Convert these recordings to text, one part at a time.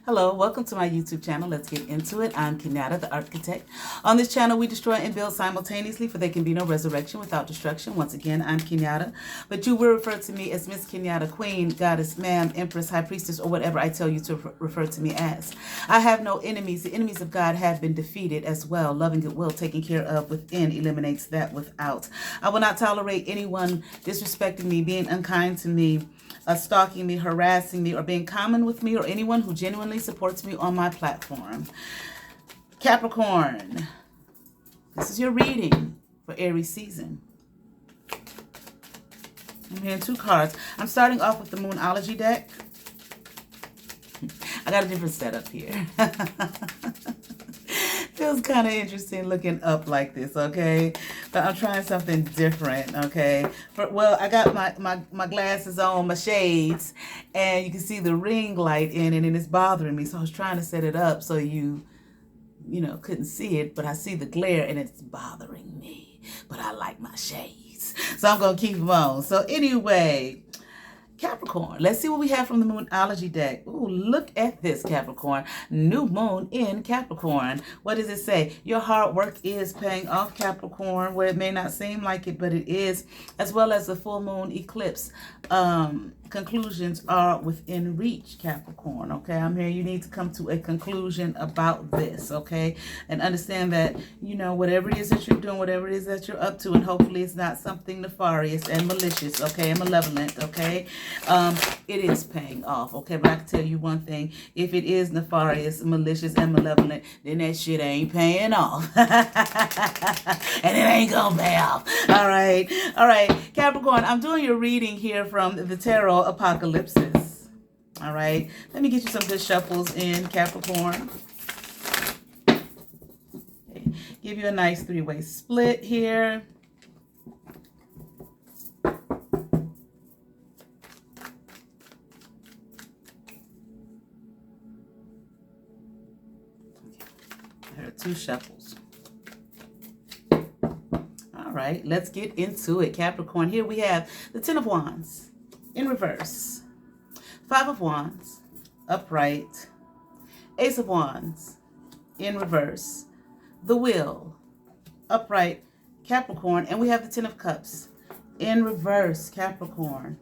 Hello, welcome to my YouTube channel. Let's get into it. I'm Kenyatta, the ArtKitech. On this channel, we destroy and build simultaneously, for there can be no resurrection without destruction. Once again, I'm Kenyatta, but you will refer to me as Miss Kenyatta, Queen, Goddess, Ma'am, Empress, High Priestess, or whatever I tell you to refer to me as. I have no enemies. The enemies of God have been defeated as well. Loving goodwill, taken care of within, eliminates that without. I will not tolerate anyone disrespecting me, being unkind to me, stalking me, harassing me, or being common with me, or anyone who genuinely supports me on my platform. Capricorn, this is your reading for Aries season. I'm hearing two cards. I'm starting off with the Moonology deck. I got a different setup here. Feels kind of interesting looking up like this, okay? But I'm trying something different, okay? Well, I got my glasses on, my shades, and you can see the ring light in it, and it's bothering me. So I was trying to set it up so you couldn't see it, but I see the glare, and it's bothering me. But I like my shades, so I'm going to keep them on. So anyway, Capricorn, let's see what we have from the Moonology deck. Ooh, look at this, Capricorn. New moon in Capricorn. What does it say? Your hard work is paying off, Capricorn, where it may not seem like it, but it is, as well as the full moon eclipse. Conclusions are within reach, Capricorn, okay? I'm here. You need to come to a conclusion about this, okay? And understand that, whatever it is that you're doing, whatever it is that you're up to, and hopefully it's not something nefarious and malicious, okay, and malevolent, okay? It is paying off, okay? But I can tell you one thing. If it is nefarious, malicious, and malevolent, then that shit ain't paying off. And it ain't gonna pay off. All right. Capricorn, I'm doing your reading here from the Tarot Apocalypsis. All right. Let me get you some good shuffles in, Capricorn. Okay. Give you a nice three-way split here. There are two shuffles. All right, let's get into it, Capricorn. Here we have the Ten of Wands in reverse, Five of Wands upright, Ace of Wands in reverse, the Wheel upright, Capricorn, and we have the Ten of Cups in reverse, Capricorn.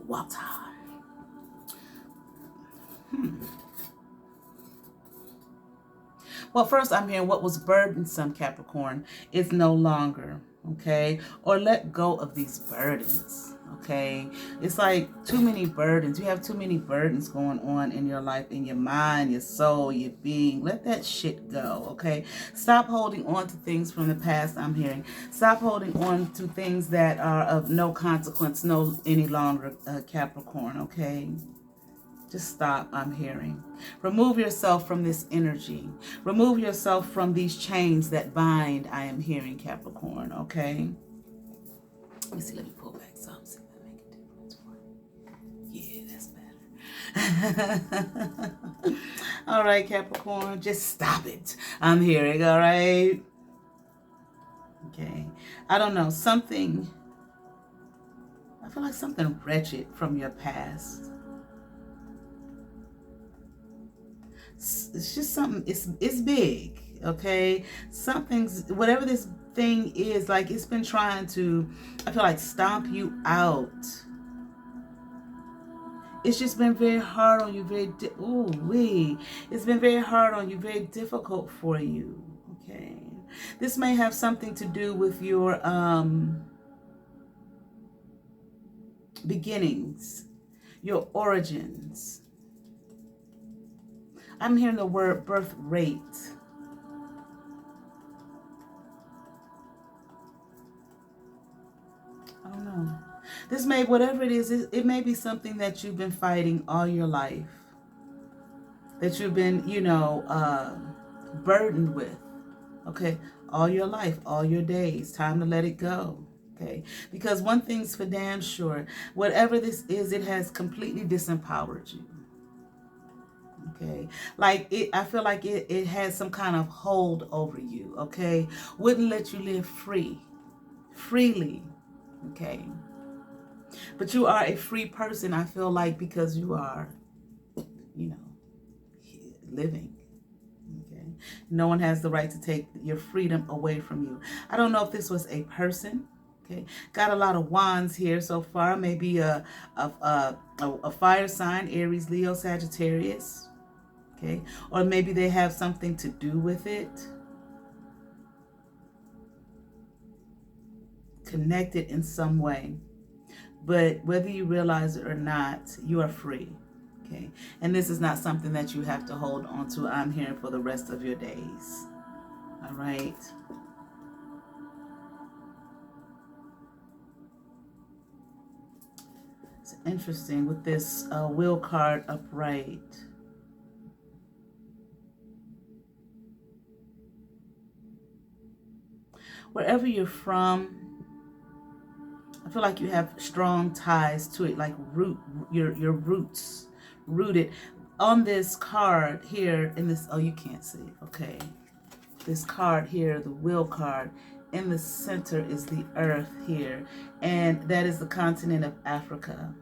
Water. Well, first I'm hearing what was burdensome, Capricorn, is no longer, okay? Or let go of these burdens, okay? It's like too many burdens. You have too many burdens going on in your life, in your mind, your soul, your being. Let that shit go, okay? Stop holding on to things from the past, I'm hearing. Stop holding on to things that are of no consequence any longer, Capricorn, okay? Just stop, I'm hearing. Remove yourself from this energy. Remove yourself from these chains that bind, I am hearing, Capricorn, okay? Let me see, let me pull back some, see if that make a difference for you. Yeah, that's better. All right, Capricorn, just stop it, I'm hearing, all right? Okay, I don't know, I feel like something wretched from your past. It's just something, it's big, okay? Whatever this thing is, like, it's been trying to, I feel like, stomp you out. It's just been very hard on you, it's been very hard on you, very difficult for you, okay? This may have something to do with your beginnings, your origins. I'm hearing the word birth rate. I don't know. This may, whatever it is, it may be something that you've been fighting all your life. That you've been, burdened with. Okay? All your life, all your days. Time to let it go. Okay? Because one thing's for damn sure. Whatever this is, it has completely disempowered you. Okay, like I feel like it has some kind of hold over you. Okay, wouldn't let you live freely. Okay, but you are a free person, I feel like, because you are, you know, living. Okay, no one has the right to take your freedom away from you. I don't know if this was a person. Okay, got a lot of wands here so far. Maybe a fire sign, Aries, Leo, Sagittarius. Okay, or maybe they have something to do with it. Connected in some way. But whether you realize it or not, you are free. Okay, and this is not something that you have to hold on to, I'm hearing, for the rest of your days. All right. It's interesting with this wheel card upright. Wherever you're from, I feel like you have strong ties to it, like your roots, rooted. On this card here, in this, oh, you can't see, okay. This card here, the wheel card, in the center is the earth here, and that is the continent of Africa.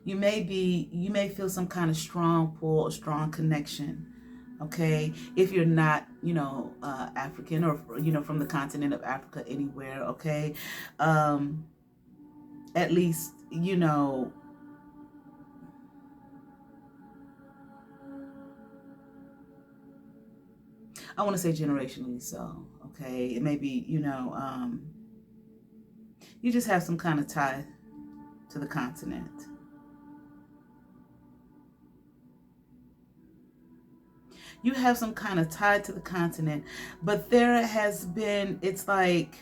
You may feel some kind of strong pull, a strong connection. Okay, if you're not, you know, African, or, you know, from the continent of Africa anywhere, okay, at least, you know, I want to say generationally so, okay, it may be, you know, you just have some kind of tie to the continent. You have some kind of tie to the continent, but there has been, it's like,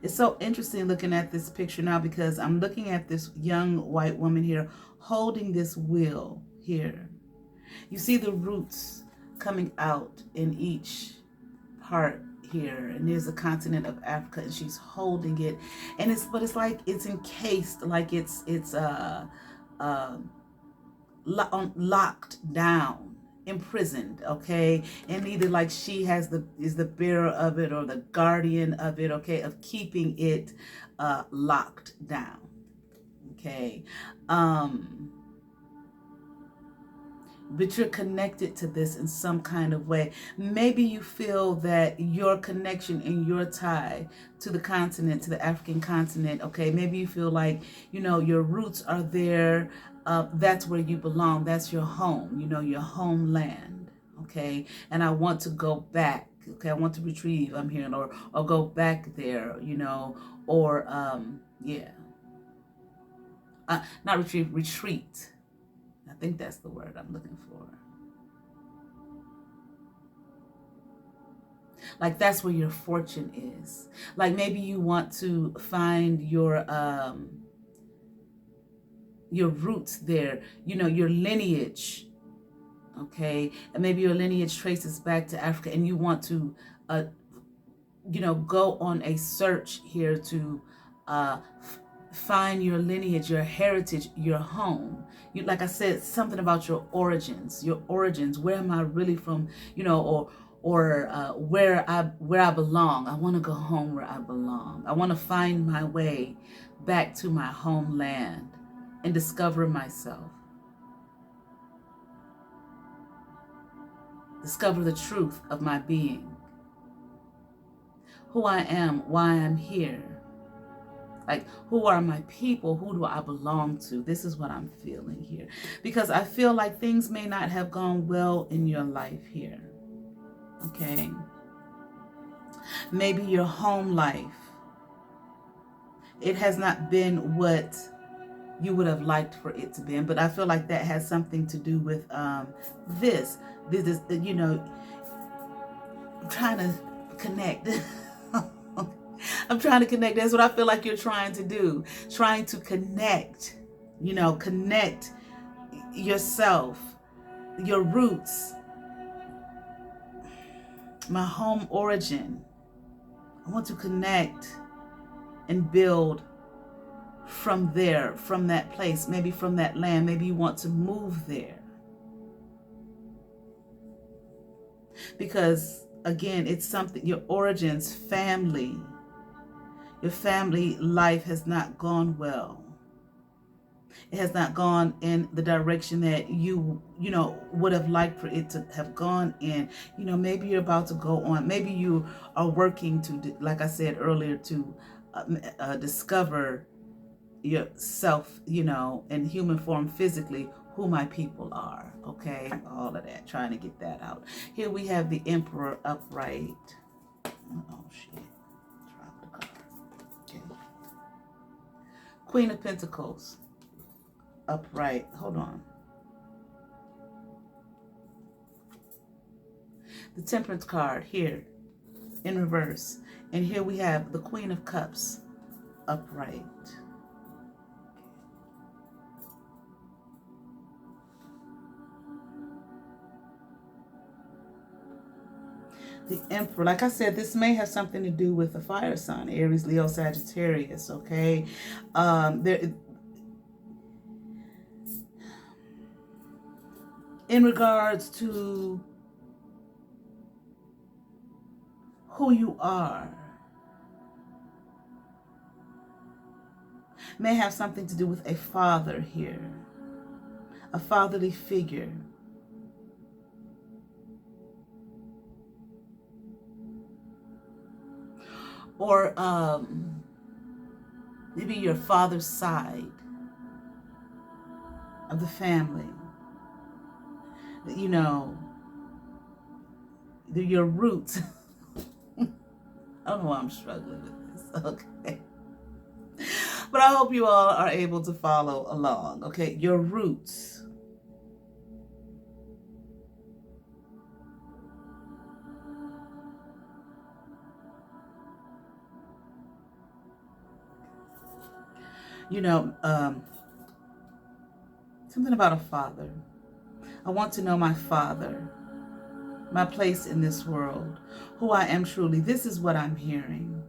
it's so interesting looking at this picture now, because I'm looking at this young white woman here holding this wheel here. You see the roots coming out in each part here, and there's a continent of Africa, and she's holding it, and it's like it's encased, like it's locked down, imprisoned, okay, and either like she is the bearer of it, or the guardian of it, okay, of keeping it locked down, okay. But you're connected to this in some kind of way. Maybe you feel that your connection and your tie to the continent, to the African continent, okay, maybe you feel like, you know, your roots are there. That's where you belong. That's your home, you know, your homeland, okay? And I want to go back, okay? I want to retrieve, I'm hearing, or go back there, you know, or, yeah. Not retrieve, retreat. I think that's the word I'm looking for. Like, that's where your fortune is. Like, maybe you want to find your roots there, you know, your lineage, okay? And maybe your lineage traces back to Africa, and you want to, you know, go on a search here to find your lineage, your heritage, your home. You, like I said, something about your origins. Where am I really from? You know, or where I belong. I want to go home where I belong. I want to find my way back to my homeland and discover myself. Discover the truth of my being. Who I am, why I'm here. Like, who are my people? Who do I belong to? This is what I'm feeling here. Because I feel like things may not have gone well in your life here. Okay? Maybe your home life, it has not been what you would have liked for it to be. But I feel like that has something to do with this. This is, you know, I'm trying to connect. I'm trying to connect. That's what I feel like you're trying to do. Trying to connect, you know, connect yourself, your roots, my home origin. I want to connect and build from there, from that place, maybe from that land. Maybe you want to move there. Because again, it's something, your origins, family, your family life has not gone well. It has not gone in the direction that you would have liked for it to have gone in. Maybe you're about to go on. Maybe you are working to, like I said earlier, to discover yourself, in human form, physically, who my people are. Okay, all of that, trying to get that out. Here we have the Emperor upright. Oh shit! Drop the card. Okay. Queen of Pentacles upright. Hold on. The Temperance card here in reverse. And here we have the Queen of Cups upright. The Emperor, like I said, this may have something to do with the fire sign, Aries, Leo, Sagittarius, okay? In regards to who you are, may have something to do with a father here, a fatherly figure. Or maybe your father's side of the family. Your roots. I don't know why I'm struggling with this, okay? But I hope you all are able to follow along, okay? Your roots. Something about a father. I want to know my father, my place in this world, who I am truly. This is what I'm hearing.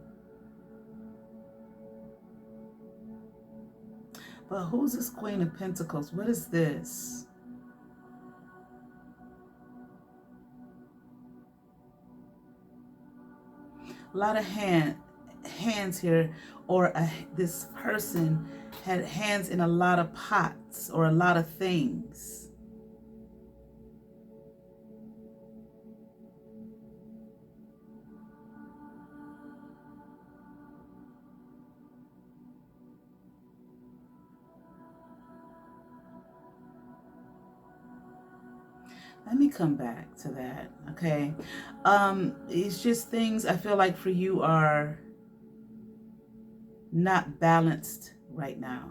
But who's this Queen of Pentacles? What is this? A lot of hands here, or this person had hands in a lot of pots or a lot of things. Let me come back to that, okay? It's just things I feel like for you are not balanced right now.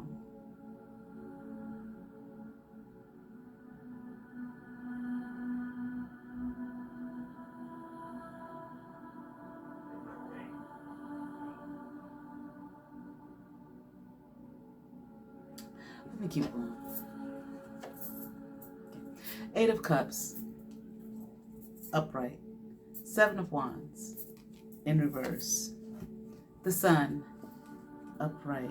Let me keep going. Eight of Cups, upright. Seven of Wands, in reverse. The Sun, upright.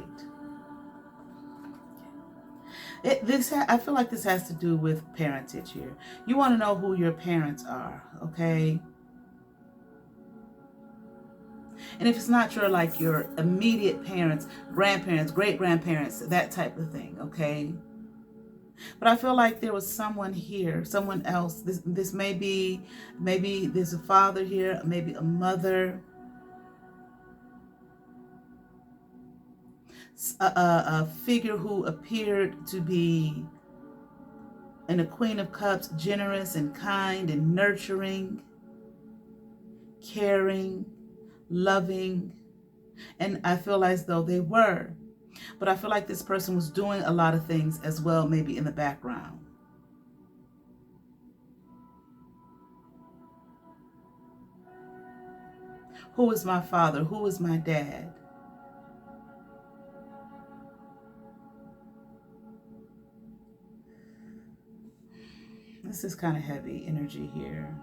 I feel like this has to do with parentage here. You want to know who your parents are, okay? And if it's not your immediate parents, grandparents, great-grandparents, that type of thing, okay? But I feel like there was someone here, someone else. This maybe there's a father here, maybe a mother, a figure who appeared to be in a Queen of Cups, generous and kind and nurturing, caring, loving. And I feel as though they were. But I feel like this person was doing a lot of things as well, maybe in the background. Who is my father? Who is my dad? This is kind of heavy energy here.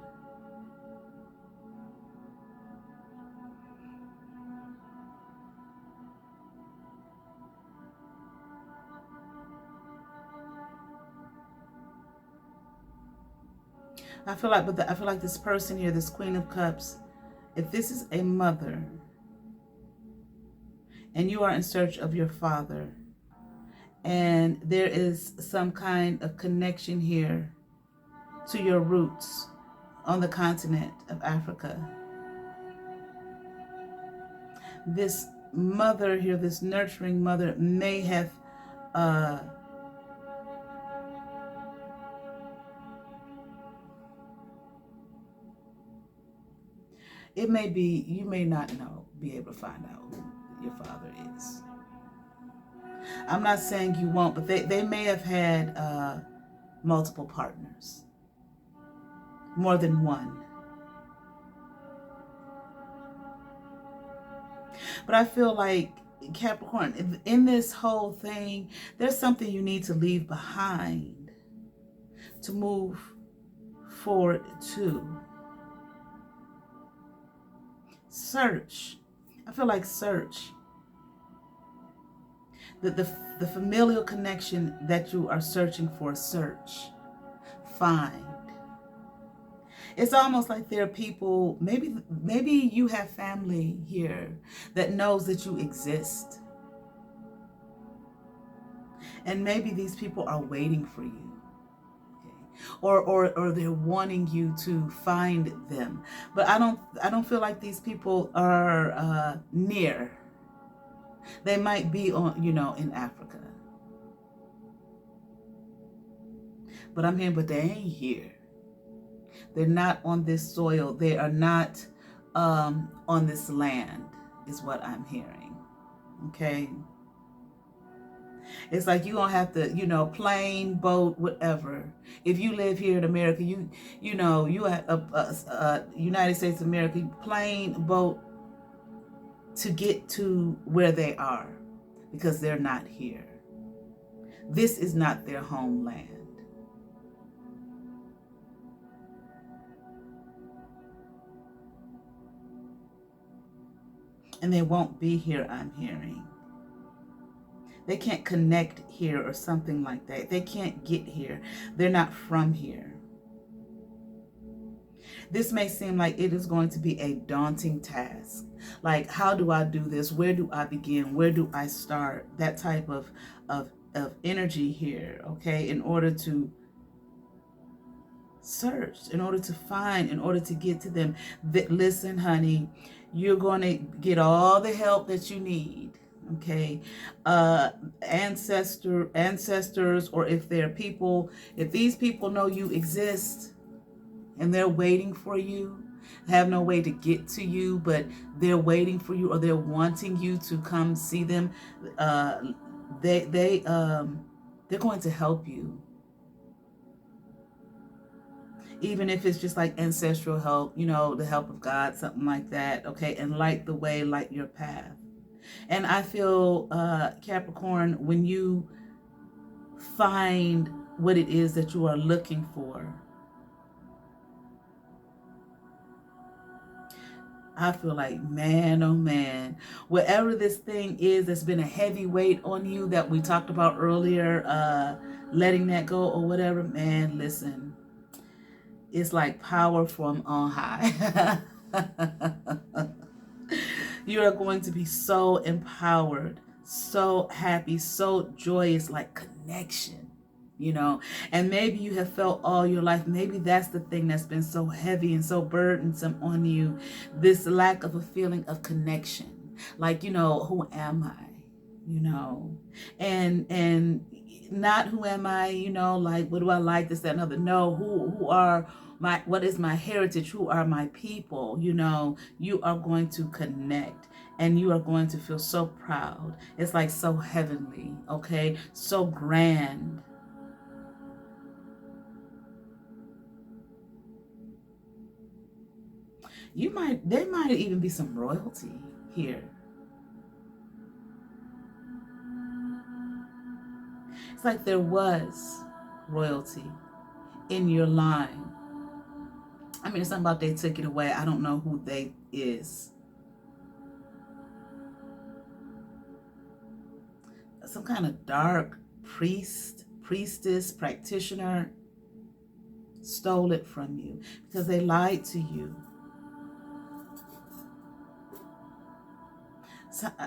I feel like, I feel like this person here, this Queen of Cups, if this is a mother and you are in search of your father, and there is some kind of connection here to your roots on the continent of Africa, this mother here, this nurturing mother, may have it may be, you may not be able to find out who your father is. I'm not saying you won't, but they may have had multiple partners, more than one. But I feel like, Capricorn, in this whole thing, there's something you need to leave behind to move forward to. Search. I feel like search. The familial connection that you are searching for, search. Find. It's almost like there are people, maybe you have family here that knows that you exist. And maybe these people are waiting for you. Or they're wanting you to find them. But I don't feel like these people are near. They might be in Africa. But I'm hearing, but they ain't here. They're not on this soil. They are not on this land, is what I'm hearing. Okay? It's like you're going to have to, plane, boat, whatever. If you live here in America, you have United States of America, plane, boat, to get to where they are, because they're not here. This is not their homeland. And they won't be here, I'm hearing. They can't connect here or something like that. They can't get here. They're not from here. This may seem like it is going to be a daunting task. Like, how do I do this? Where do I begin? Where do I start? That type of energy here, okay? In order to search, in order to find, in order to get to them. Listen, honey, you're going to get all the help that you need. Okay, ancestors, or if they're people, if these people know you exist and they're waiting for you, have no way to get to you, but they're waiting for you, or they're wanting you to come see them, they're going to help you. Even if it's just like ancestral help, the help of God, something like that, okay? And light the way, light your path. And I feel, Capricorn, when you find what it is that you are looking for, I feel like, man, oh man, whatever this thing is that's been a heavy weight on you that we talked about earlier, letting that go or whatever, man, listen, it's like power from on high. You are going to be so empowered, so happy, so joyous, like connection, and maybe you have felt all your life, maybe that's the thing that's been so heavy and so burdensome on you, this lack of a feeling of connection, like, who am I, and not who am I, like, what do I like, this, that, and other. No, what is my heritage? Who are my people? You are going to connect, and you are going to feel so proud. It's like so heavenly, okay? So grand. There might even be some royalty here. It's like there was royalty in your line. I mean, it's something about they took it away. I don't know who they is. Some kind of dark priestess, practitioner. stole it from you, because they lied to you.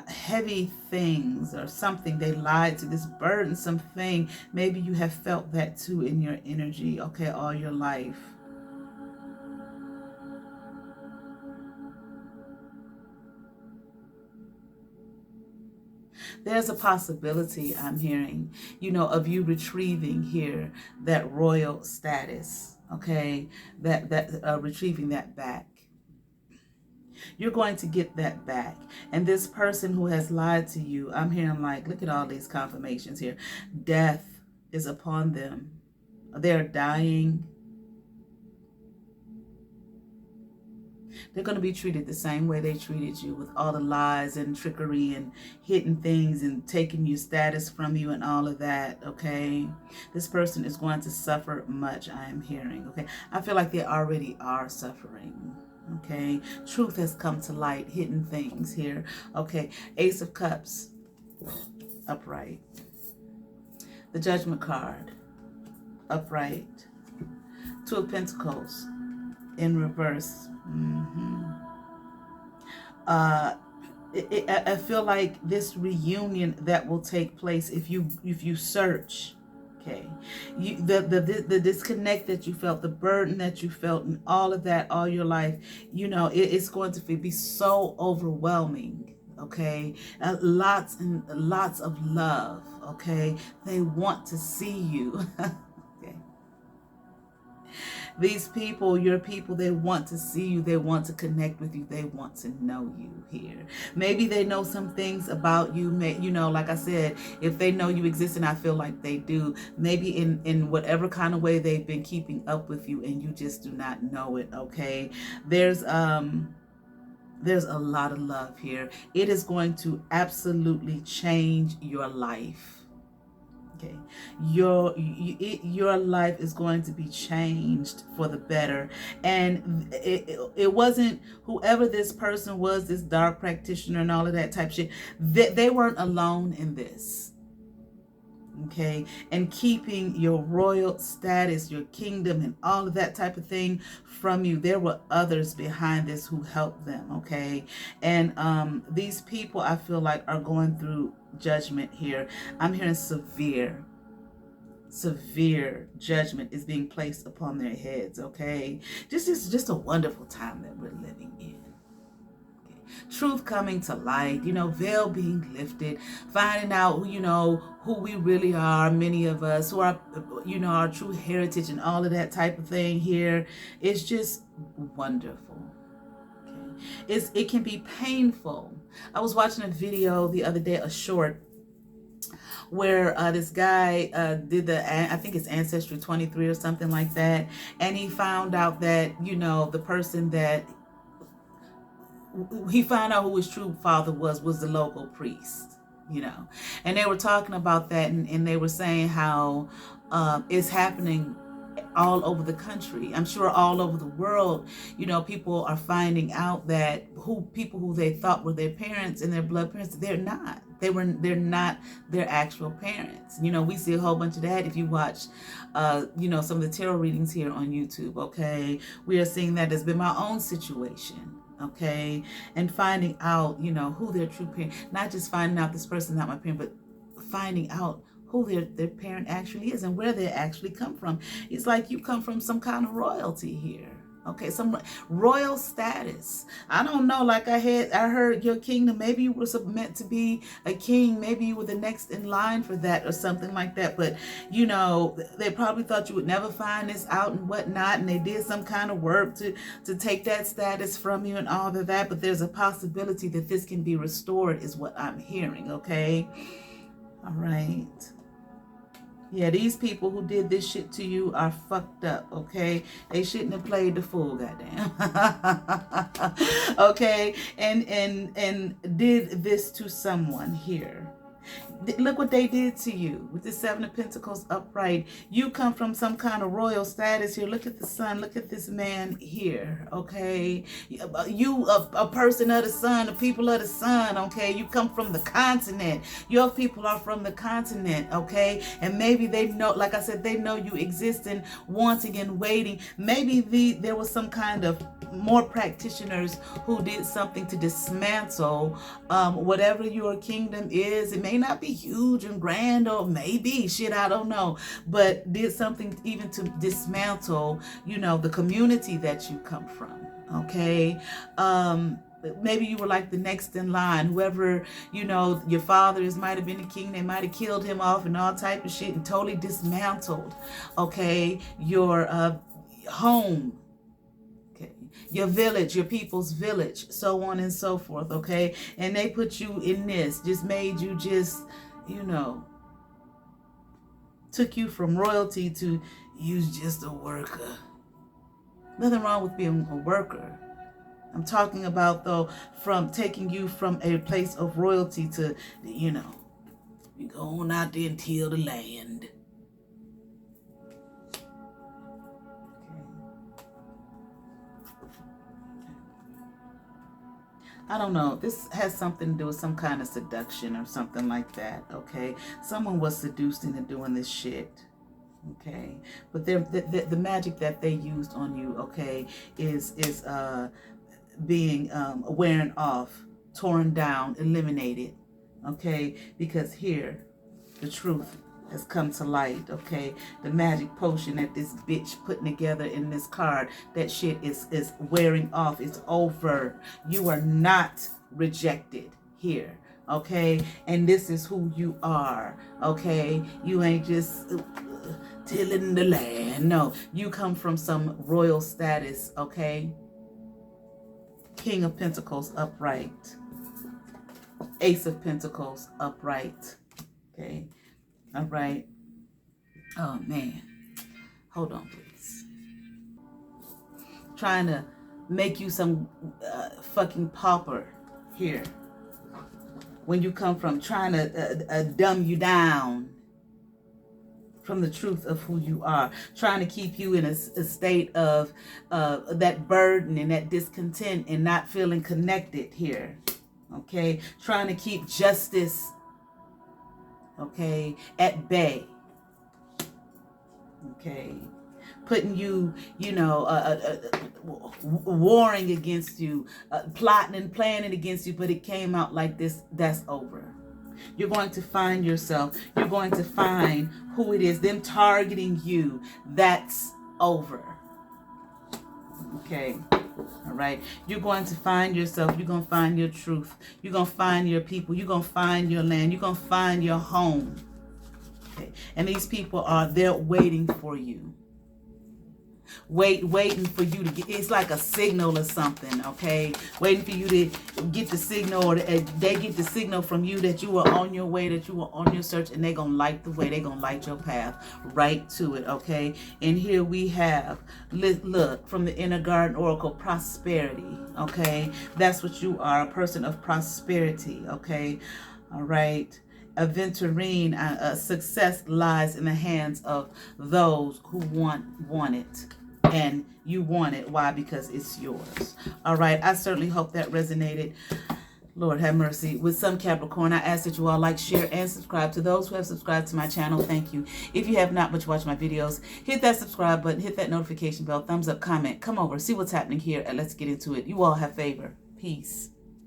Heavy things or something, they lied to, this burdensome thing. Maybe you have felt that too in your energy, okay, all your life. There's a possibility, I'm hearing, of you retrieving here that royal status, okay, retrieving that back. You're going to get that back. And this person who has lied to you, I'm hearing like, look at all these confirmations here. Death is upon them. They're dying. They're going to be treated the same way they treated you, with all the lies and trickery and hidden things and taking your status from you and all of that, okay? This person is going to suffer much, I am hearing, okay? I feel like they already are suffering. Okay, truth has come to light, hidden things here. Okay, Ace of Cups, upright. The Judgment card, upright. Two of Pentacles, in reverse. I feel like this reunion that will take place if you search. Okay, the disconnect that you felt, the burden that you felt, and all of that all your life, it's going to be so overwhelming. Okay, lots and lots of love. Okay, they want to see you. Okay, these people, your people, they want to see you. They want to connect with you. They want to know you here. Maybe they know some things about you. Like I said, if they know you exist, and I feel like they do, maybe in whatever kind of way they've been keeping up with you and you just do not know it, okay? There's a lot of love here. It is going to absolutely change your life. Okay, your life is going to be changed for the better. And it wasn't whoever this person was, this dark practitioner and all of that type of shit, they weren't alone in this. Okay, and keeping your royal status, your kingdom, and all of that type of thing from you. There were others behind this who helped them. Okay, and these people, I feel like, are going through judgment here. I'm hearing severe judgment is being placed upon their heads. Okay, just a wonderful time that we're living in. Truth coming to light, veil being lifted, finding out, who we really are, many of us, who are, our true heritage and all of that type of thing here. It's just wonderful. Okay. It can be painful. I was watching a video the other day, a short, where this guy did I think it's Ancestral 23 or something like that. And he found out that, the person that he found out who his true father was the local priest, and they were talking about that, and they were saying how it's happening all over the country. I'm sure all over the world, people are finding out that people who they thought were their parents and their blood parents, they're not. They're not their actual parents. We see a whole bunch of that if you watch, some of the tarot readings here on YouTube. Okay, we are seeing that. Has been my own situation. Okay, and finding out, who their true parent, not just finding out this person's not my parent, but finding out who their parent actually is and where they actually come from. It's like you come from some kind of royalty here. Okay, some royal status. I don't know, like I heard your kingdom, maybe you were meant to be a king, maybe you were the next in line for that or something like that, but they probably thought you would never find this out and whatnot, and they did some kind of work to take that status from you and all of that, but there's a possibility that this can be restored is what I'm hearing, okay? All right. Yeah, these people who did this shit to you are fucked up, okay? They shouldn't have played the fool, goddamn. Okay? And did this to someone here. Look what they did to you with the Seven of Pentacles upright. You come from some kind of royal status here. Look at the sun. Look at this man here, okay? You, a person of the sun, the people of the sun, okay? You come from the continent. Your people are from the continent, okay? And maybe they know, like I said, they know you existing, wanting and waiting. Maybe there was some kind of more practitioners who did something to dismantle whatever your kingdom is. It may not be huge and grand, or maybe shit, I don't know, but did something even to dismantle, you know, the community that you come from, okay? Maybe you were like the next in line. Whoever, you know, your fathers might have been the king. They might have killed him off and all type of shit and totally dismantled, okay, your home, your village, your people's village, so on and so forth, okay? And they put you in this, just made you just, you know, took you from royalty to you's just a worker. Nothing wrong with being a worker. I'm talking about, though, from taking you from a place of royalty to, you know, you go on out there and till the land. I don't know. This has something to do with some kind of seduction or something like that, okay? Someone was seduced into doing this shit, okay? But the magic that they used on you, okay, is being wearing off, torn down, eliminated, okay? Because here, the truth has come to light, okay? The magic potion that this bitch putting together in this card, that shit is wearing off. It's over. You are not rejected here, okay? And this is who you are, okay? You ain't just tilling the land. No, you come from some royal status, okay? King of Pentacles upright. Ace of Pentacles upright, okay? All right. Oh, man. Hold on, please. Trying to make you some fucking pauper here. When you come from trying to dumb you down from the truth of who you are. Trying to keep you in a state of that burden and that discontent and not feeling connected here. Okay? Trying to keep justice, okay, at bay. Okay, putting you, you know, warring against you, plotting and planning against you, but it came out like this. That's over. You're going to find yourself. You're going to find who it is. Them targeting you. That's over. Okay. All right. You're going to find yourself. You're going to find your truth. You're going to find your people. You're going to find your land. You're going to find your home. Okay. And these people they're waiting for you. Waiting for you to get, it's like a signal or something, okay? Waiting for you to get the signal, or they get the signal from you that you are on your way, that you are on your search, and they're going to light the way. They're going to light your path right to it, okay? And here we have, look, from the Inner Garden Oracle, prosperity, okay? That's what you are, a person of prosperity, okay? All right. Aventurine, success lies in the hands of those who want it. And you want it. Why? Because it's yours. All right. I certainly hope that resonated. Lord have mercy. With some Capricorn, I ask that you all like, share, and subscribe. To those who have subscribed to my channel, thank you. If you have not, but you watch my videos, hit that subscribe button, hit that notification bell, thumbs up, comment, come over, see what's happening here, and let's get into it. You all have favor. Peace.